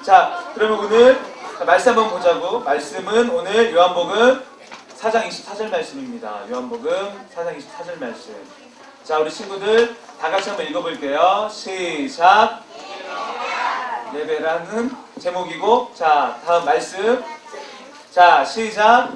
자, 그러면 오늘 말씀 한번 보자고. 말씀은 오늘 요한복음 4장 24절 말씀입니다. 요한복음 4장 24절 말씀. 자, 우리 친구들 다 같이 한번 읽어볼게요. 시작. 예배라는 제목이고, 자, 다음 말씀. 자, 시작.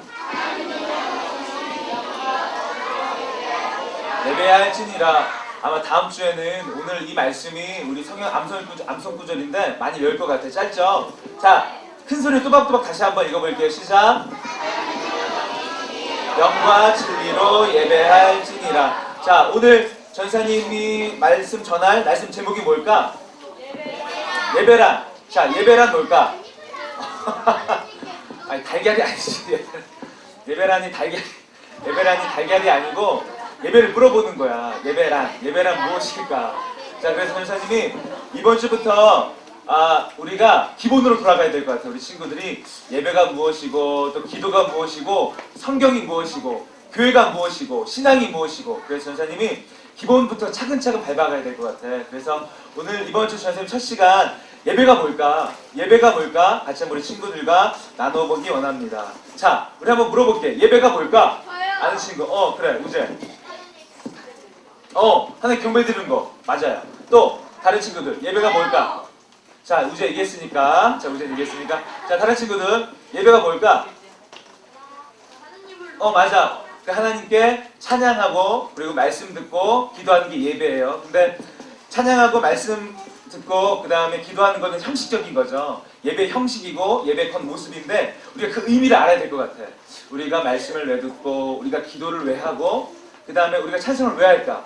예배할지니라. 아마 다음 주에는 오늘 이 말씀이 우리 성경 암송 구절인데 많이 외울 것 같아요. 짧죠? 자, 큰 소리 또박또박 다시 한번 읽어볼게요. 시작. 영과 진리로 예배할지니라. 자, 오늘 전사님이 말씀 전할 말씀 제목이 뭘까? 예배란. 자, 예배란 뭘까? 아니, 달걀이 아니지. 예배란이 달걀이 아니고 예배를 물어보는 거야. 예배란 무엇일까? 자, 그래서 전사님이 이번 주부터 우리가 기본으로 돌아가야 될 것 같아요. 우리 친구들이 예배가 무엇이고, 또 기도가 무엇이고, 성경이 무엇이고, 교회가 무엇이고, 신앙이 무엇이고. 그래서 전사님이 기본부터 차근차근 밟아가야 될 것 같아. 그래서 오늘 이번 주 전사님 첫 시간 예배가 뭘까? 같이 한번 우리 친구들과 나눠보기 원합니다. 자, 우리 한번 물어볼게. 예배가 뭘까? 아는 친구. 그래, 우재. 하나님 경배 드리는 거. 맞아요. 또 다른 친구들. 예배가 뭘까? 자, 우재 얘기했으니까. 자, 다른 친구들. 예배가 뭘까? 맞아. 하나님께 찬양하고, 그리고 말씀 듣고, 기도하는 게 예배예요. 근데 찬양하고 말씀 듣고 그 다음에 기도하는 거는 형식적인 거죠. 예배 형식이고 예배 겉모습인데 우리가 그 의미를 알아야 될 것 같아. 우리가 말씀을 왜 듣고, 우리가 기도를 왜 하고, 그 다음에 우리가 찬송을 왜 할까?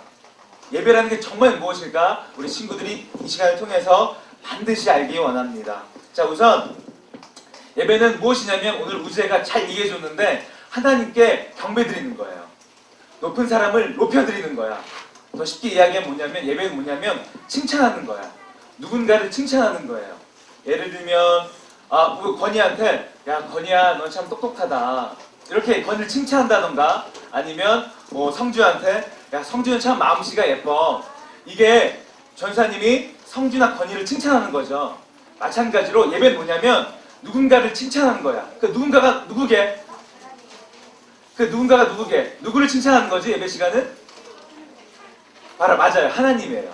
예배라는 게 정말 무엇일까? 우리 친구들이 이 시간을 통해서 반드시 알기 원합니다. 자, 우선 예배는 무엇이냐면 오늘 우재가 잘 얘기해줬는데 하나님께 경배드리는 거예요. 높은 사람을 높여드리는 거야. 더 쉽게 이야기하면 뭐냐면, 예배는 뭐냐면 칭찬하는 거야. 누군가를 칭찬하는 거예요. 예를 들면 건이한테 야, 건이야, 너 참 똑똑하다, 이렇게 건이를 칭찬한다던가, 아니면 성주한테 야, 성주는 참 마음씨가 예뻐. 이게 전사님이 성주나 건이를 칭찬하는 거죠. 마찬가지로 예배는 뭐냐면 누군가를 칭찬하는 거야. 그 누군가가 누구게? 누구를 칭찬하는 거지? 예배 시간은? 맞아요. 하나님이에요.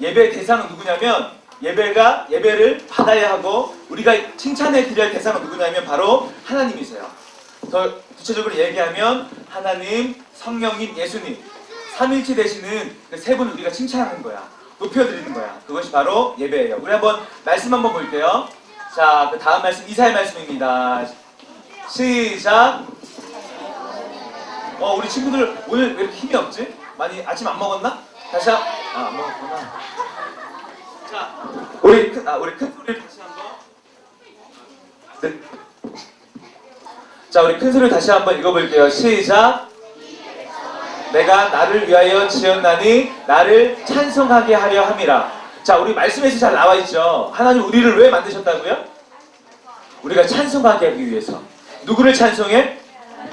예배의 대상은 누구냐면, 예배를 받아야 하고 우리가 칭찬해 드려야 할 대상은 누구냐면 바로 하나님이세요. 더 구체적으로 얘기하면 하나님, 성령님, 예수님, 삼일체 되시는 그 세 분을 우리가 칭찬하는 거야. 높여드리는 거야. 그것이 바로 예배예요. 우리 한번 말씀 한번 볼게요. 자, 그 다음 말씀 이사야 말씀입니다. 시작. 우리 친구들 오늘 왜 이렇게 힘이 없지? 많이 아침 안 먹었나? 다시 안 먹었구나. 자, 우리 큰 소리를 다시 한번. 네. 자, 우리 큰 소리를 다시 한번 읽어볼게요. 시작. 내가 나를 위하여 지었나니 나를 찬송하게 하려 함이라. 자, 우리 말씀에서 잘 나와 있죠. 하나님 우리를 왜 만드셨다고요? 우리가 찬송하게 하기 위해서. 누구를 찬송해?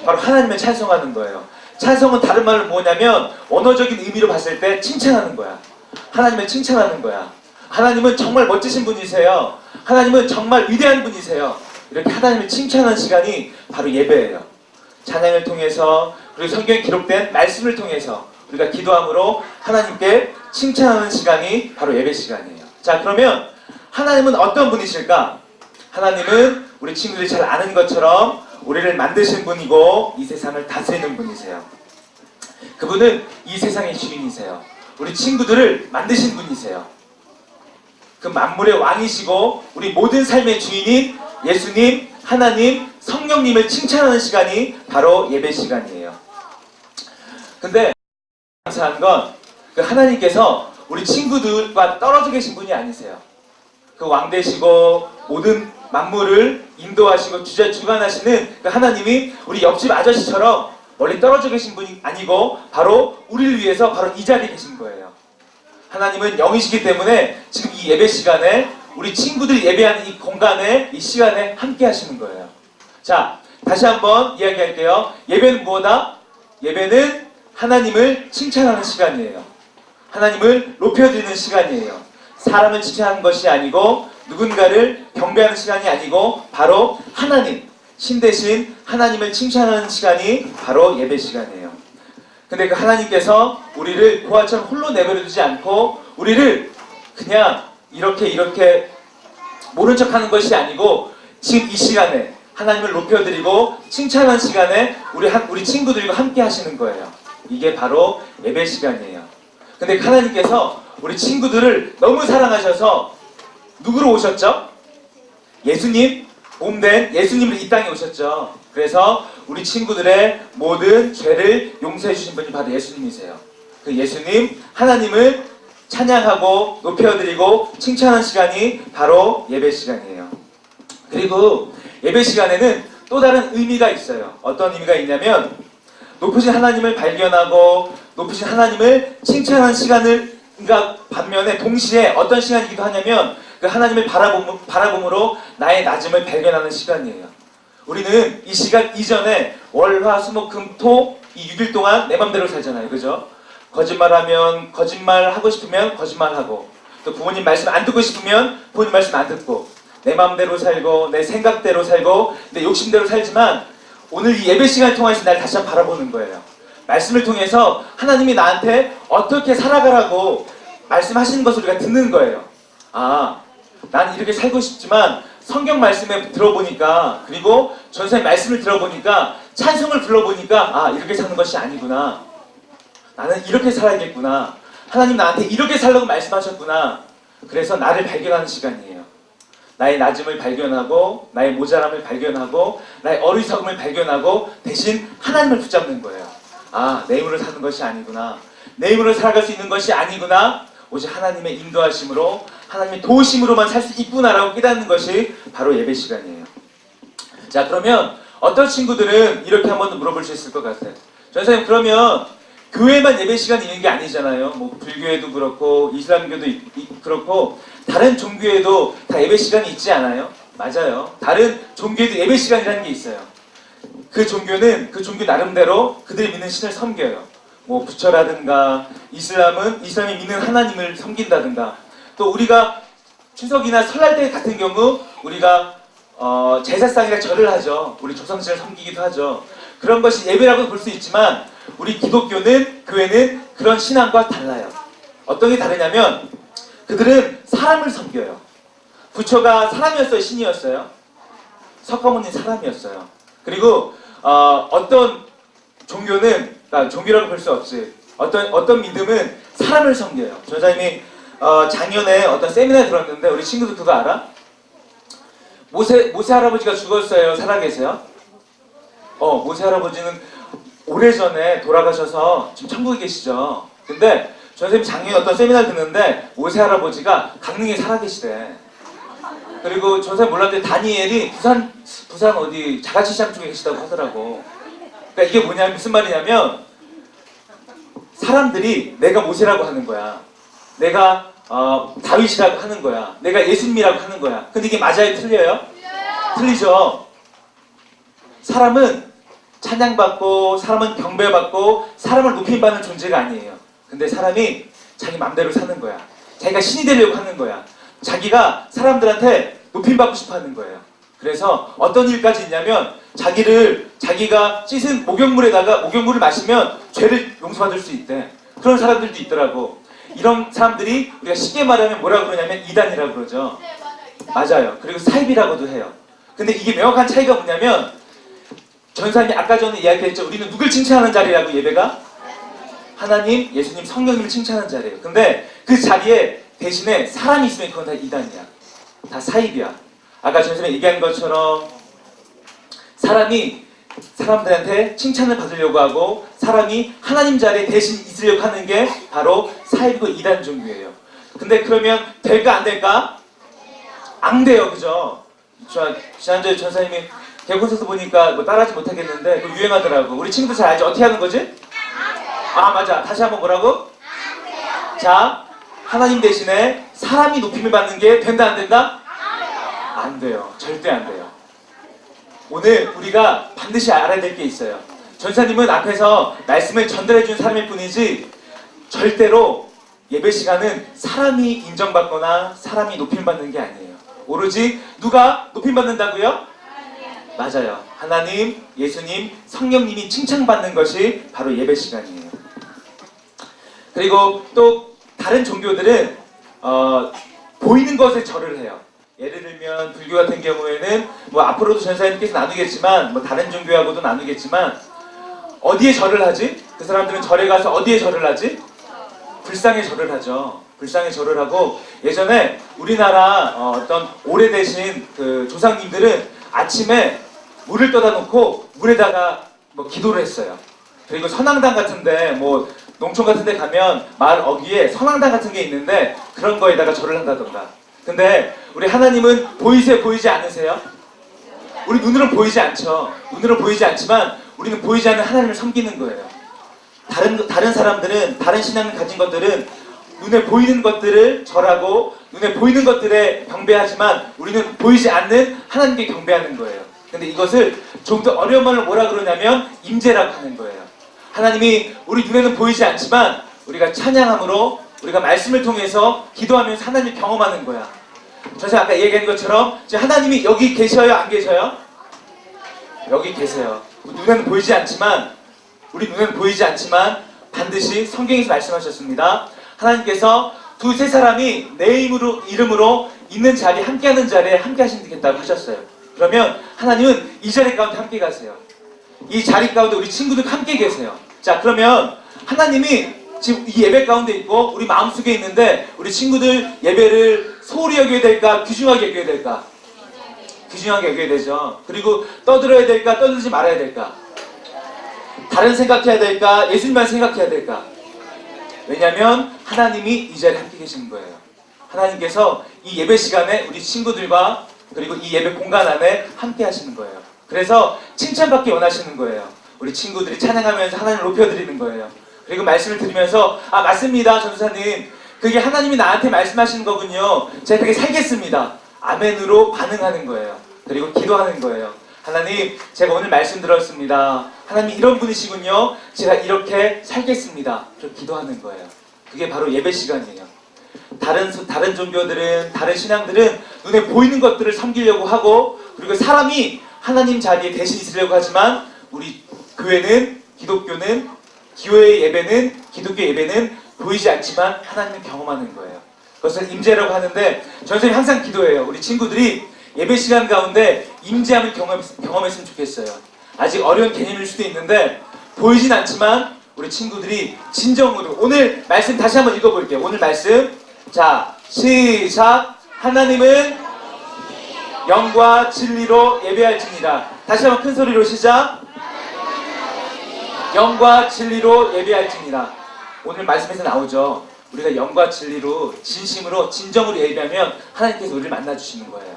바로 하나님을 찬송하는 거예요. 찬송은 다른 말로 뭐냐면 언어적인 의미로 봤을 때 칭찬하는 거야. 하나님을 칭찬하는 거야. 하나님은 정말 멋지신 분이세요. 하나님은 정말 위대한 분이세요. 이렇게 하나님을 칭찬하는 시간이 바로 예배예요. 찬양을 통해서, 그리고 성경에 기록된 말씀을 통해서 우리가 기도함으로 하나님께 칭찬하는 시간이 바로 예배 시간이에요. 자, 그러면 하나님은 어떤 분이실까? 하나님은 우리 친구들이 잘 아는 것처럼 우리를 만드신 분이고 이 세상을 다스리는 분이세요. 그분은 이 세상의 주인이세요. 우리 친구들을 만드신 분이세요. 그 만물의 왕이시고 우리 모든 삶의 주인인 예수님, 하나님, 성령님을 칭찬하는 시간이 바로 예배 시간이에요. 근데 감사한 건 그 하나님께서 우리 친구들과 떨어져 계신 분이 아니세요. 그 왕 되시고 모든 만물을 인도하시고 주관하시는 그 하나님이 우리 옆집 아저씨처럼 멀리 떨어져 계신 분이 아니고 바로 우리를 위해서 바로 이 자리에 계신 거예요. 하나님은 영이시기 때문에 지금 이 예배 시간에 우리 친구들이 예배하는 이 공간에, 이 시간에 함께 하시는 거예요. 자, 다시 한번 이야기할게요. 예배는 뭐다? 예배는 하나님을 칭찬하는 시간이에요. 하나님을 높여드리는 시간이에요. 사람을 칭찬하는 것이 아니고 누군가를 경배하는 시간이 아니고 바로 하나님, 신 대신 하나님을 칭찬하는 시간이 바로 예배 시간이에요. 근데 그 하나님께서 우리를 고아처럼 홀로 내버려 두지 않고 우리를 그냥 이렇게 모른 척하는 것이 아니고 지금 이 시간에 하나님을 높여드리고 칭찬하는 시간에 우리 친구들과 함께 하시는 거예요. 이게 바로 예배 시간이에요. 근데 하나님께서 우리 친구들을 너무 사랑하셔서 누구로 오셨죠? 예수님, 몸된 예수님을 이 땅에 오셨죠. 그래서 우리 친구들의 모든 죄를 용서해 주신 분이 바로 예수님이세요. 그 예수님, 하나님을 찬양하고 높여드리고 칭찬하는 시간이 바로 예배 시간이에요. 그리고 예배 시간에는 또 다른 의미가 있어요. 어떤 의미가 있냐면 높으신 하나님을 발견하고 높으신 하나님을 칭찬하는 시간을 반면에 동시에 어떤 시간이기도 하냐면 그 하나님을 바라봄으로 나의 낮음을 발견하는 시간이에요. 우리는 이 시간 이전에 월, 화, 수, 목, 금, 토 이 6일 동안 내 맘대로 살잖아요. 그죠? 거짓말하면 거짓말하고 싶으면 거짓말하고 또 부모님 말씀 안 듣고 싶으면 부모님 말씀 안 듣고 내 맘대로 살고 내 생각대로 살고 내 욕심대로 살지만 오늘 이 예배 시간을 통해서 날 다시 한번 바라보는 거예요. 말씀을 통해서 하나님이 나한테 어떻게 살아가라고 말씀하시는 것을 우리가 듣는 거예요. 아, 난 이렇게 살고 싶지만 성경 말씀에 들어보니까 그리고 전사의 말씀을 들어보니까 찬송을 불러보니까 아, 이렇게 사는 것이 아니구나. 나는 이렇게 살아야겠구나. 하나님 나한테 이렇게 살라고 말씀하셨구나. 그래서 나를 발견하는 시간이에요. 나의 낮음을 발견하고 나의 모자람을 발견하고 나의 어리석음을 발견하고 대신 하나님을 붙잡는 거예요. 아, 내 힘으로 사는 것이 아니구나. 내 힘으로 살아갈 수 있는 것이 아니구나. 오직 하나님의 인도하심으로 하나님의 도우심으로만 살 수 있구나라고 깨닫는 것이 바로 예배 시간이에요. 자, 그러면 어떤 친구들은 이렇게 한번 물어볼 수 있을 것 같아요. 전사님, 그러면 교회만 예배 시간이 있는 게 아니잖아요. 뭐 불교에도 그렇고 이슬람교도 그렇고 다른 종교에도 다 예배 시간이 있지 않아요? 맞아요. 다른 종교에도 예배 시간이라는 게 있어요. 그 종교는 그 종교 나름대로 그들이 믿는 신을 섬겨요. 뭐 부처라든가 이슬람이 믿는 하나님을 섬긴다든가 또 우리가 추석이나 설날 때 같은 경우 우리가 제사상이라 절을 하죠. 우리 조상신을 섬기기도 하죠. 그런 것이 예배라고 볼 수 있지만 우리 기독교는 교회는 그런 신앙과 달라요. 어떤 게 다르냐면 그들은 사람을 섬겨요. 부처가 사람이었어요? 신이었어요? 석가모니 사람이었어요. 그리고 어떤 종교는 종교라고 볼 수 없지. 어떤 믿음은 사람을 섬겨요. 전사님이 작년에 어떤 세미나에 들었는데 우리 친구들 그거 알아? 모세 할아버지가 죽었어요? 살아계세요? 모세 할아버지는 오래전에 돌아가셔서 지금 천국에 계시죠. 근데 전사님이 작년에 어떤 세미나를 듣는데 모세 할아버지가 강릉에 살아계시대. 그리고 전사님 몰랐는데 다니엘이 부산 어디 자갈치시장 쪽에 계시다고 하더라고. 그러니까 이게 뭐냐면 무슨 말이냐면 사람들이 내가 모세라고 하는 거야. 내가 다윗이라고 하는 거야. 내가 예수님이라고 하는 거야. 근데 이게 맞아요? 틀려요? 틀리죠. 사람은 찬양받고 사람은 경배받고 사람을 높임받는 존재가 아니에요. 근데 사람이 자기 맘대로 사는 거야. 자기가 신이 되려고 하는 거야. 자기가 사람들한테 높임받고 싶어 하는 거예요. 그래서 어떤 일까지 있냐면 자기가 씻은 목욕물을 마시면 죄를 용서받을 수 있대. 그런 사람들도 있더라고. 이런 사람들이 우리가 쉽게 말하면 뭐라고 그러냐면 이단이라고 그러죠. 맞아요. 그리고 사입이라고도 해요. 근데 이게 명확한 차이가 뭐냐면 전사님이 아까 전에 이야기했죠. 우리는 누굴 칭찬하는 자리라고 예배가? 하나님, 예수님, 성령님을 칭찬하는 자리예요. 근데 그 자리에 대신에 사람이 있으면 그건 다 이단이야. 다 사입이야. 아까 전사님이 얘기한 것처럼 사람이 사람들한테 칭찬을 받으려고 하고 사람이 하나님 자리에 대신 있으려고 하는 게 바로 사입이고 이단 종교예요. 근데 그러면 될까 안 될까? 안 돼요. 그죠? 지난주에 전사님이 개콘서트 보니까 뭐 따라하지 못하겠는데 그거 유행하더라고. 우리 친구들 잘 알죠? 어떻게 하는 거지? 아, 맞아. 다시 한번 뭐라고? 자, 하나님 대신에 사람이 높임을 받는 게 된다 안 된다? 안 돼요. 절대 안 돼요. 오늘 우리가 반드시 알아야 될 게 있어요. 전사님은 앞에서 말씀을 전달해 준 사람일 뿐이지 절대로 예배 시간은 사람이 인정받거나 사람이 높임받는 게 아니에요. 오로지 누가 높임받는다고요? 맞아요. 하나님, 예수님, 성령님이 칭찬받는 것이 바로 예배 시간이에요. 그리고 또 다른 종교들은 보이는 것에 절을 해요. 예를 들면 불교 같은 경우에는 뭐 앞으로도 전사님께서 나누겠지만 뭐 다른 종교하고도 나누겠지만 어디에 절을 하지? 그 사람들은 절에 가서 어디에 절을 하지? 불상에 절을 하죠. 불상에 절을 하고 예전에 우리나라 어떤 오래되신 그 조상님들은 아침에 물을 떠다 놓고 물에다가 뭐 기도를 했어요. 그리고 선앙당 같은데 뭐 농촌 같은데 가면 마을 어귀에 선앙당 같은 게 있는데 그런 거에다가 절을 한다던가. 근데 우리 하나님은 보이세요? 보이지 않으세요? 우리 눈으로는 보이지 않죠. 눈으로는 보이지 않지만 우리는 보이지 않는 하나님을 섬기는 거예요. 다른 사람들은, 다른 신앙을 가진 것들은 눈에 보이는 것들을 절하고 눈에 보이는 것들에 경배하지만 우리는 보이지 않는 하나님께 경배하는 거예요. 근데 이것을 좀 더 어려운 말로 뭐라 그러냐면 임재라고 하는 거예요. 하나님이 우리 눈에는 보이지 않지만 우리가 찬양함으로 우리가 말씀을 통해서 기도하면서 하나님을 경험하는 거야. 저는 아까 얘기한 것처럼 하나님이 여기 계셔요? 안 계셔요? 여기 계세요. 눈에는 보이지 않지만 우리 눈에는 보이지 않지만 반드시 성경에서 말씀하셨습니다. 하나님께서 두세 사람이 내 이름으로 있는 자리에 함께하는 자리에 함께 하시겠다고 하셨어요. 그러면 하나님은 이 자리 가운데 함께 가세요. 이 자리 가운데 우리 친구들 함께 계세요. 자, 그러면 하나님이 지금 이 예배 가운데 있고 우리 마음속에 있는데 우리 친구들 예배를 소홀히 여겨야 될까? 귀중하게 여겨야 될까? 귀중하게 여겨야 되죠. 그리고 떠들어야 될까? 떠들지 말아야 될까? 다른 생각해야 될까? 예수님만 생각해야 될까? 왜냐하면 하나님이 이 자리에 함께 계시는 거예요. 하나님께서 이 예배 시간에 우리 친구들과 그리고 이 예배 공간 안에 함께 하시는 거예요. 그래서 칭찬받기 원하시는 거예요. 우리 친구들이 찬양하면서 하나님을 높여드리는 거예요. 그리고 말씀을 드리면서 아 맞습니다 전도사님 그게 하나님이 나한테 말씀하시는 거군요. 제가 그렇게 살겠습니다. 아멘으로 반응하는 거예요. 그리고 기도하는 거예요. 하나님 제가 오늘 말씀 들었습니다. 하나님 이런 분이시군요. 제가 이렇게 살겠습니다. 그렇게 기도하는 거예요. 그게 바로 예배 시간이에요. 다른 종교들은 다른 신앙들은 눈에 보이는 것들을 섬기려고 하고 그리고 사람이 하나님 자리에 대신 있으려고 하지만 우리 교회는 기독교는 기도의 예배는 기독교 예배는 보이지 않지만 하나님을 경험하는 거예요. 그것을 임재라고 하는데 저는 항상 기도해요. 우리 친구들이 예배 시간 가운데 임재함을 경험했으면 좋겠어요. 아직 어려운 개념일 수도 있는데 보이진 않지만 우리 친구들이 진정으로 오늘 말씀 다시 한번 읽어볼게요. 오늘 말씀 자 시작 하나님은 영과 진리로 예배할지니라. 다시 한번 큰 소리로 시작 영과 진리로 예배할지니라. 오늘 말씀에서 나오죠. 우리가 영과 진리로 진심으로 진정으로 예배하면 하나님께서 우리를 만나주시는 거예요.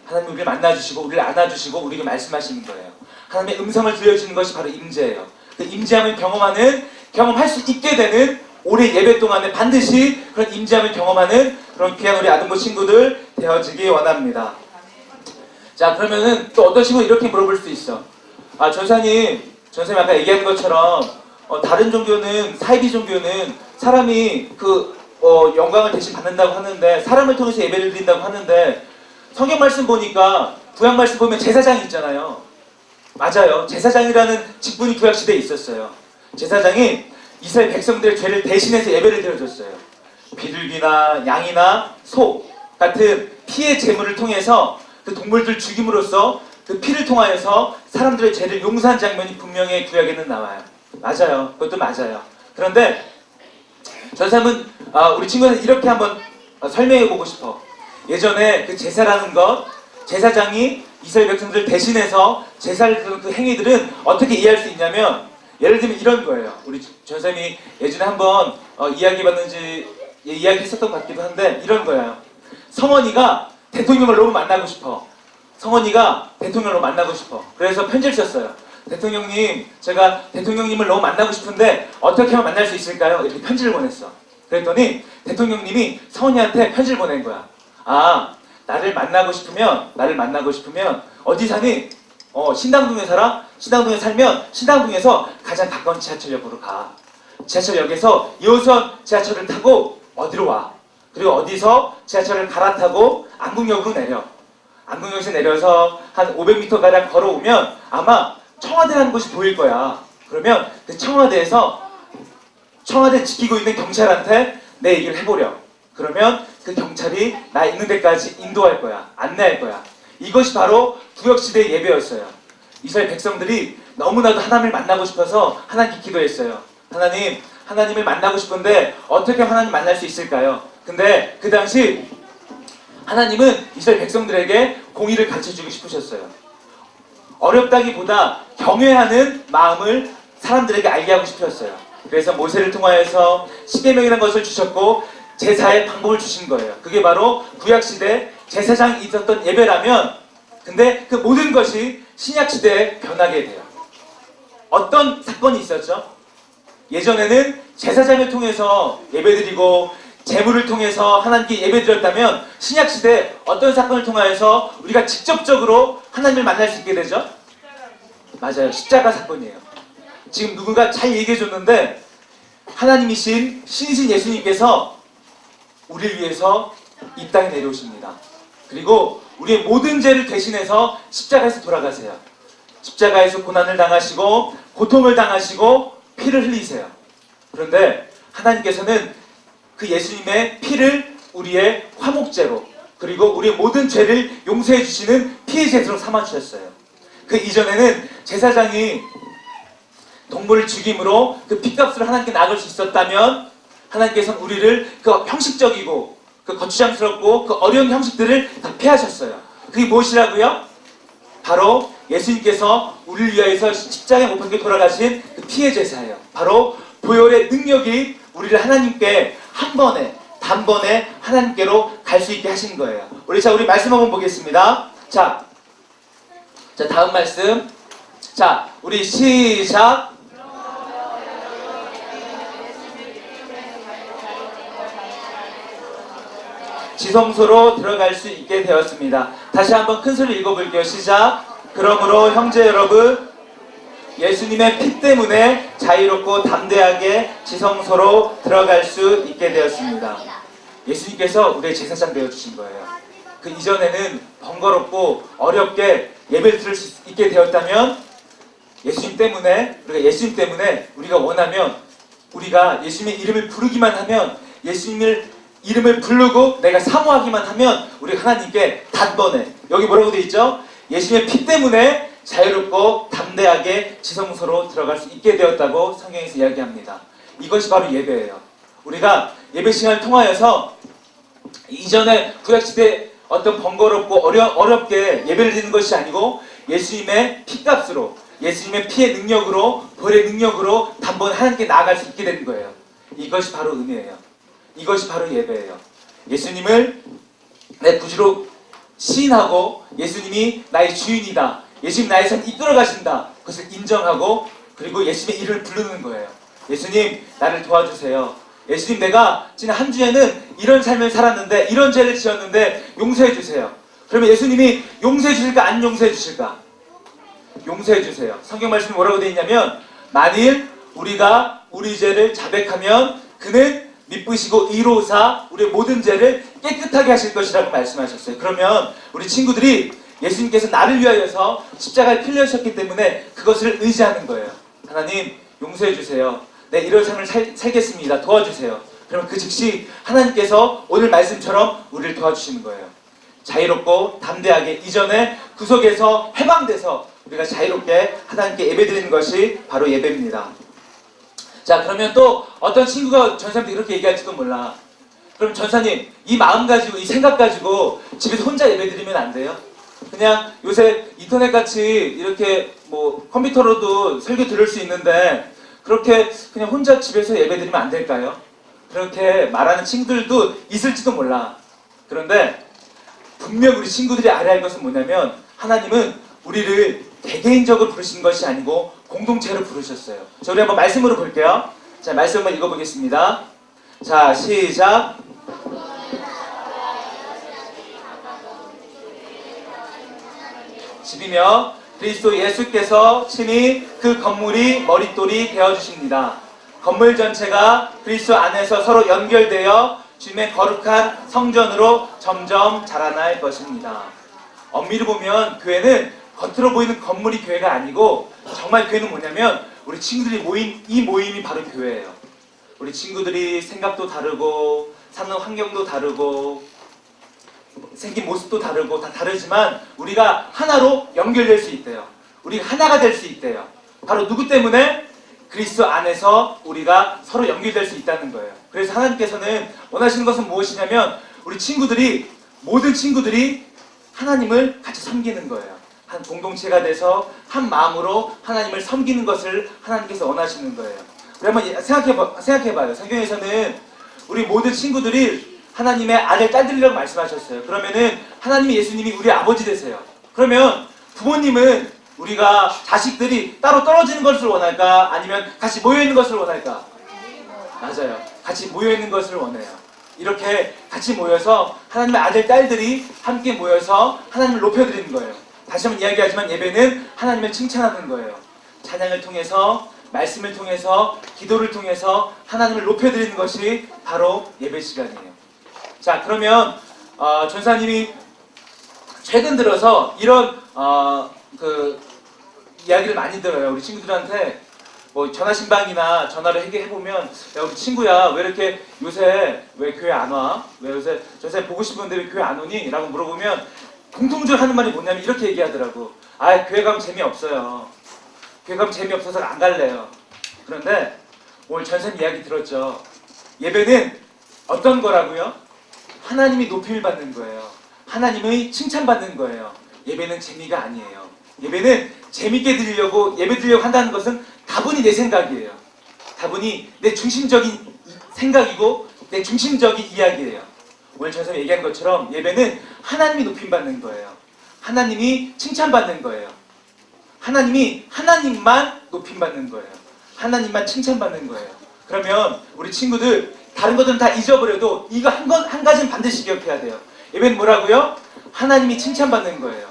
하나님이 우리를 만나주시고 우리를 안아주시고 우리에게 말씀하시는 거예요. 하나님의 음성을 들려주는 것이 바로 임재예요. 그 임재함을 경험할 수 있게 되는 올해 예배 동안에 반드시 그런 임재함을 경험하는 그런 귀한 우리 아동부 친구들 되어지기 원합니다. 자 그러면은 또 어떤 친구 이렇게 물어볼 수 있어. 아 전사님 아까 얘기한 것처럼 다른 종교는 사이비 종교는 사람이 영광을 대신 받는다고 하는데 사람을 통해서 예배를 드린다고 하는데 성경 말씀 보니까 구약 말씀 보면 제사장이 있잖아요. 맞아요. 제사장이라는 직분이 구약 시대에 있었어요. 제사장이 이스라엘 백성들의 죄를 대신해서 예배를 드려줬어요. 비둘기나 양이나 소 같은 피의 제물을 통해서 그 동물들 죽임으로써 그 피를 통하여서 사람들의 죄를 용서한 장면이 분명히 구약에는 나와요. 맞아요. 그것도 맞아요. 그런데 저 사람은 우리 친구는 이렇게 한번 설명해 보고 싶어. 예전에 그 제사라는 것, 제사장이 이스라엘 백성들을 대신해서 제사를 드리는 그 행위들은 어떻게 이해할 수 있냐면 예를 들면 이런 거예요. 우리 전사님이 예전에 한번 이야기했었던 것 같기도 한데 이런 거예요. 성원이가 대통령을 너무 만나고 싶어. 성원이가 대통령을 만나고 싶어. 그래서 편지를 썼어요. 대통령님, 제가 대통령님을 너무 만나고 싶은데 어떻게 하면 만날 수 있을까요? 이렇게 편지를 보냈어. 그랬더니 대통령님이 성원이한테 편지를 보낸 거야. 아, 나를 만나고 싶으면 어디 사니? 신당동에 살아? 신당동에 살면 신당동에서 가장 가까운 지하철역으로 가. 지하철역에서 2호선 지하철을 타고 어디로 와? 그리고 어디서 지하철을 갈아타고 안국역으로 내려. 안국역에서 내려서 한 500m가량 걸어오면 아마 청와대라는 곳이 보일 거야. 그러면 그 청와대에서 청와대 지키고 있는 경찰한테 내 얘기를 해보려. 그러면 그 경찰이 나 있는 데까지 인도할 거야. 안내할 거야. 이것이 바로 구약시대의 예배였어요. 이스라엘 백성들이 너무나도 하나님을 만나고 싶어서 하나님께 기도했어요. 하나님을 만나고 싶은데 어떻게 하나님 만날 수 있을까요? 근데 그 당시 하나님은 이스라엘 백성들에게 공의를 가르쳐주고 싶으셨어요. 어렵다기보다 경외하는 마음을 사람들에게 알게 하고 싶으셨어요. 그래서 모세를 통하여서 십계명이라는 것을 주셨고 제사의 방법을 주신 거예요. 그게 바로 구약시대 제사장이 있었던 예배라면, 근데 그 모든 것이 신약시대에 변하게 돼요. 어떤 사건이 있었죠? 예전에는 제사장을 통해서 예배드리고 제물을 통해서 하나님께 예배드렸다면, 신약시대 어떤 사건을 통하여서 우리가 직접적으로 하나님을 만날 수 있게 되죠? 맞아요. 십자가 사건이에요. 지금 누군가 잘 얘기해줬는데 하나님이신 신이신 예수님께서 우리를 위해서 이 땅에 내려오십니다. 그리고 우리의 모든 죄를 대신해서 십자가에서 돌아가세요. 십자가에서 고난을 당하시고 고통을 당하시고 피를 흘리세요. 그런데 하나님께서는 그 예수님의 피를 우리의 화목제로, 그리고 우리의 모든 죄를 용서해 주시는 피의 제사로 삼아주셨어요. 그 이전에는 제사장이 동물을 죽임으로 그 피값을 하나님께 나눌 수 있었다면, 하나님께서는 우리를 그 형식적이고 그 거추장스럽고 그 어려운 형식들을 다 피하셨어요. 그게 무엇이라고요? 바로 예수님께서 우리를 위하여서 십자가에 못 박혀 돌아가신 그 피의 제사예요. 바로 보혈의 능력이 우리를 하나님께 한 번에 단번에 하나님께로 갈 수 있게 하신 거예요. 우리 말씀 한번 보겠습니다. 자 다음 말씀. 자, 우리 시작. 지성소로 들어갈 수 있게 되었습니다. 다시 한번 큰 소리 읽어볼게요. 시작. 그러므로 형제 여러분, 예수님의 피 때문에 자유롭고 담대하게 지성소로 들어갈 수 있게 되었습니다. 예수님께서 우리의 제사장 되어주신 거예요. 그 이전에는 번거롭고 어렵게 예배를 드릴 수 있게 되었다면, 예수님 때문에 우리가 원하면, 우리가 예수님의 이름을 부르기만 하면, 예수님을 이름을 부르고 내가 사모하기만 하면 우리가 하나님께 단번에, 여기 뭐라고 되어 있죠? 예수님의 피 때문에 자유롭고 담대하게 지성소로 들어갈 수 있게 되었다고 성경에서 이야기합니다. 이것이 바로 예배예요. 우리가 예배 시간을 통하여서 이전에 구약시대 어떤 번거롭고 어렵게 예배를 드리는 것이 아니고, 예수님의 피값으로, 예수님의 피의 능력으로, 벌의 능력으로 단번에 하나님께 나아갈 수 있게 된 거예요. 이것이 바로 은혜예요. 이것이 바로 예배예요. 예수님을 내 구주로 시인하고, 예수님이 나의 주인이다, 예수님 나의 삶을 이끌어 가신다, 그것을 인정하고, 그리고 예수님의 이름을 부르는 거예요. 예수님, 나를 도와주세요. 예수님, 내가 지난 한 주에는 이런 삶을 살았는데, 이런 죄를 지었는데 용서해 주세요. 그러면 예수님이 용서해 주실까, 안 용서해 주실까? 용서해 주세요. 성경 말씀이 뭐라고 되어 있냐면, 만일 우리가 우리 죄를 자백하면 그는 미쁘시고 의로우사 우리의 모든 죄를 깨끗하게 하실 것이라고 말씀하셨어요. 그러면 우리 친구들이 예수님께서 나를 위하여서 십자가에 피 흘리셨기 때문에 그것을 의지하는 거예요. 하나님, 용서해 주세요. 네, 이런 삶을 살겠습니다. 도와주세요. 그러면 그 즉시 하나님께서 오늘 말씀처럼 우리를 도와주시는 거예요. 자유롭고 담대하게, 이전에 구속에서 해방돼서 우리가 자유롭게 하나님께 예배드리는 것이 바로 예배입니다. 자, 그러면 또 어떤 친구가 전사님한테 이렇게 얘기할지도 몰라. 그럼 전사님, 이 마음 가지고, 이 생각 가지고 집에서 혼자 예배드리면 안 돼요? 그냥 요새 인터넷같이 이렇게 뭐 컴퓨터로도 설교 들을 수 있는데 그렇게 그냥 혼자 집에서 예배드리면 안 될까요? 그렇게 말하는 친구들도 있을지도 몰라. 그런데 분명 우리 친구들이 알아야 할 것은 뭐냐면, 하나님은 우리를 개개인적으로 부르신 것이 아니고 공동체로 부르셨어요. 자, 우리 한번 말씀으로 볼게요. 자, 말씀 한번 읽어보겠습니다. 자, 시작. 집이며 그리스도 예수께서 친히 그 건물이 머릿돌이 되어주십니다. 건물 전체가 그리스도 안에서 서로 연결되어 주님의 거룩한 성전으로 점점 자라날 것입니다. 엄밀히 보면 교회는 겉으로 보이는 건물이 교회가 아니고 정말 교회는 뭐냐면 우리 친구들이 모인 이 모임이 바로 교회예요. 우리 친구들이 생각도 다르고 사는 환경도 다르고 생긴 모습도 다르고 다 다르지만 우리가 하나로 연결될 수 있대요. 우리가 하나가 될 수 있대요. 바로 누구 때문에? 그리스도 안에서 우리가 서로 연결될 수 있다는 거예요. 그래서 하나님께서는 원하시는 것은 무엇이냐면 우리 친구들이 모든 친구들이 하나님을 같이 섬기는 거예요. 한 공동체가 돼서 한 마음으로 하나님을 섬기는 것을 하나님께서 원하시는 거예요. 우리 한번 생각해봐요. 성경에서는 우리 모든 친구들이 하나님의 아들, 딸들이라고 말씀하셨어요. 그러면은 하나님이 예수님이 우리 아버지 되세요. 그러면 부모님은 우리가 자식들이 따로 떨어지는 것을 원할까? 아니면 같이 모여있는 것을 원할까? 맞아요. 같이 모여있는 것을 원해요. 이렇게 같이 모여서 하나님의 아들, 딸들이 함께 모여서 하나님을 높여드리는 거예요. 다시 한번 이야기하지만 예배는 하나님을 칭찬하는 거예요. 찬양을 통해서, 말씀을 통해서, 기도를 통해서 하나님을 높여드리는 것이 바로 예배 시간이에요. 자, 그러면 전사님이 최근 들어서 이런 이야기를 많이 들어요. 우리 친구들한테 뭐 전화신방이나 전화를 해보면 야 우리 친구야 왜 이렇게 요새 왜 교회 안 와? 왜 요새 보고 싶은데 왜 교회 안 오니? 라고 물어보면 공통적으로 하는 말이 뭐냐면 이렇게 얘기하더라고. 아 교회 가면 재미없어요. 교회 가면 재미없어서 안 갈래요. 그런데 오늘 전사님 이야기 들었죠. 예배는 어떤 거라고요? 하나님이 높임을 받는 거예요. 하나님의 칭찬받는 거예요. 예배는 재미가 아니에요. 예배는 재밌게 드리려고 예배 드리려고 한다는 것은 다분히 내 생각이에요. 다분히 내 중심적인 생각이고 내 중심적인 이야기예요. 오늘 전사님 얘기한 것처럼 예배는 하나님이 높임받는 거예요. 하나님이 칭찬받는 거예요. 하나님만 높임받는 거예요. 하나님만 칭찬받는 거예요. 그러면 우리 친구들 다른 것들은 다 잊어버려도 이거 한 가지는 반드시 기억해야 돼요. 예배는 뭐라고요? 하나님이 칭찬받는 거예요.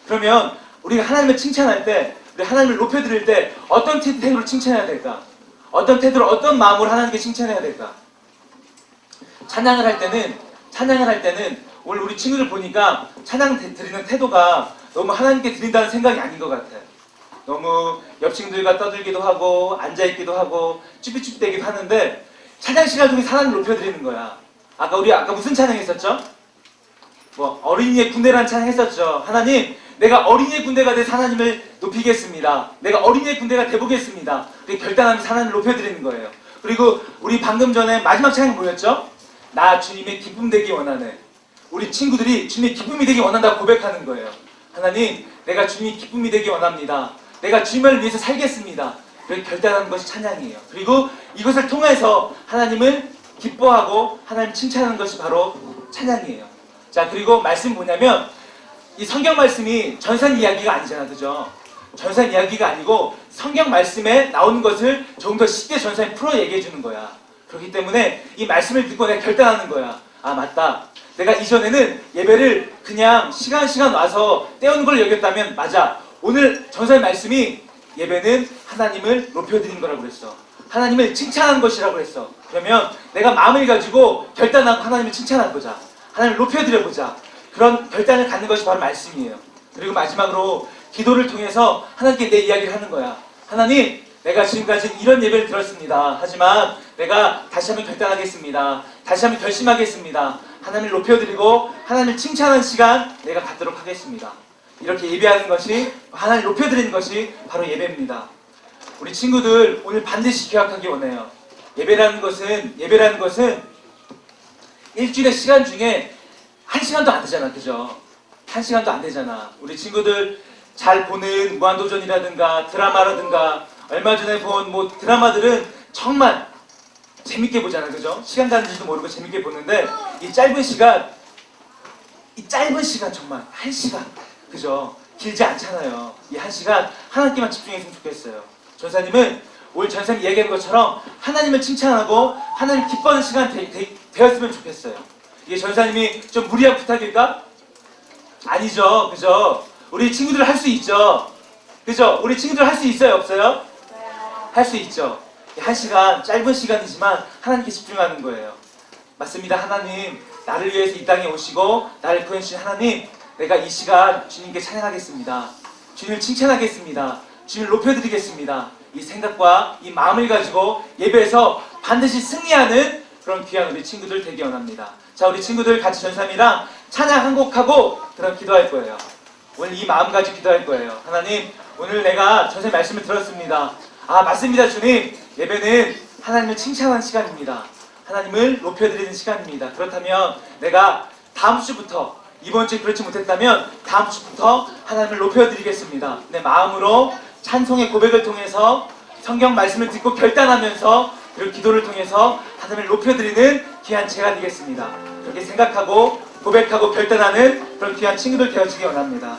그러면 우리가 하나님을 칭찬할 때, 우리 하나님을 높여드릴 때 어떤 태도로 칭찬해야 될까? 어떤 태도로, 어떤 마음으로 하나님께 칭찬해야 될까? 찬양을 할 때는 오늘 우리 친구들 보니까 찬양 드리는 태도가 너무 하나님께 드린다는 생각이 아닌 것 같아요. 너무 옆 친구들과 떠들기도 하고 앉아있기도 하고 쭈삣쭈삣대기도 하는데 찬양 시간 중에 하나님을 높여드리는 거야. 아까 무슨 찬양 했었죠? 뭐 어린이의 군대라는 찬양 했었죠. 하나님 내가 어린이의 군대가 돼서 하나님을 높이겠습니다. 내가 어린이의 군대가 돼보겠습니다. 우리 결단하면서 하나님을 높여드리는 거예요. 그리고 우리 방금 전에 마지막 찬양이 뭐였죠? 나 주님의 기쁨 되기 원하네. 우리 친구들이 주님의 기쁨이 되기 원한다고 고백하는 거예요. 하나님 내가 주님의 기쁨이 되기 원합니다. 내가 주님을 위해서 살겠습니다. 그렇게 결단하는 것이 찬양이에요. 그리고 이것을 통해서 하나님을 기뻐하고 하나님 칭찬하는 것이 바로 찬양이에요. 자, 그리고 말씀이 뭐냐면 이 성경 말씀이 전산 이야기가 아니잖아, 그죠? 전산 이야기가 아니고 성경 말씀에 나오는 것을 조금 더 쉽게 전산이 풀어 얘기해 주는 거야. 그렇기 때문에 이 말씀을 듣고 내가 결단하는 거야. 아, 맞다. 내가 이전에는 예배를 그냥 시간 와서 때우는 걸 여겼다면 맞아. 오늘 전산의 말씀이 예배는 하나님을 높여드리는 거라고 그랬어. 하나님을 칭찬하는 것이라고 그랬어. 그러면 내가 마음을 가지고 결단하고 하나님을 칭찬해보자. 하나님을 높여드려보자. 그런 결단을 갖는 것이 바로 말씀이에요. 그리고 마지막으로 기도를 통해서 하나님께 내 이야기를 하는 거야. 하나님, 내가 지금까지 이런 예배를 들었습니다. 하지만 내가 다시 한번 결단하겠습니다. 다시 한번 결심하겠습니다. 하나님을 높여드리고 하나님을 칭찬하는 시간 내가 갖도록 하겠습니다. 이렇게 예배하는 것이, 하나님을 높여드리는 것이 바로 예배입니다. 우리 친구들 오늘 반드시 기억하기 원해요. 예배라는 것은 일주일의 시간 중에 1시간도 안 되잖아, 그죠? 1시간도 안 되잖아. 우리 친구들 잘 보는 무한도전이라든가 드라마라든가 얼마 전에 본 뭐 드라마들은 정말 재밌게 보잖아, 그죠? 시간 가는 줄도 모르고 재밌게 보는데 이 짧은 시간 정말 1시간, 그죠? 길지 않잖아요. 이 1시간 하나님께만 집중했으면 좋겠어요. 전사님은 오늘 전사님 얘기한 것처럼 하나님을 칭찬하고 하나님 기뻐하는 시간 되었으면 좋겠어요. 이게 전사님이 좀 무리한 부탁일까? 아니죠, 그죠? 우리 친구들 할 수 있죠, 그죠? 우리 친구들 할 수 있어요, 없어요? 할 수 있죠. 1시간, 짧은 시간이지만 하나님께 집중하는 거예요. 맞습니다. 하나님, 나를 위해서 이 땅에 오시고 나를 구해주신 하나님, 내가 이 시간 주님께 찬양하겠습니다. 주님을 칭찬하겠습니다. 주님을 높여드리겠습니다. 이 생각과 이 마음을 가지고 예배에서 반드시 승리하는 그런 귀한 우리 친구들 되기 원합니다. 자, 우리 친구들 같이 전사님이랑 찬양 한 곡하고 그럼 기도할 거예요. 오늘 이 마음 가지고 기도할 거예요. 하나님, 오늘 내가 전사님 말씀을 들었습니다. 아, 맞습니다. 주님, 예배는 하나님을 칭찬하는 시간입니다. 하나님을 높여드리는 시간입니다. 그렇다면 내가 다음 주부터, 이번 주에 그렇지 못했다면 다음 주부터 하나님을 높여드리겠습니다. 내 마음으로 찬송의 고백을 통해서 성경 말씀을 듣고 결단하면서 그리고 기도를 통해서 하나님을 높여드리는 귀한 제가 되겠습니다. 그렇게 생각하고 고백하고 결단하는 그런 귀한 친구들 되어지기 원합니다.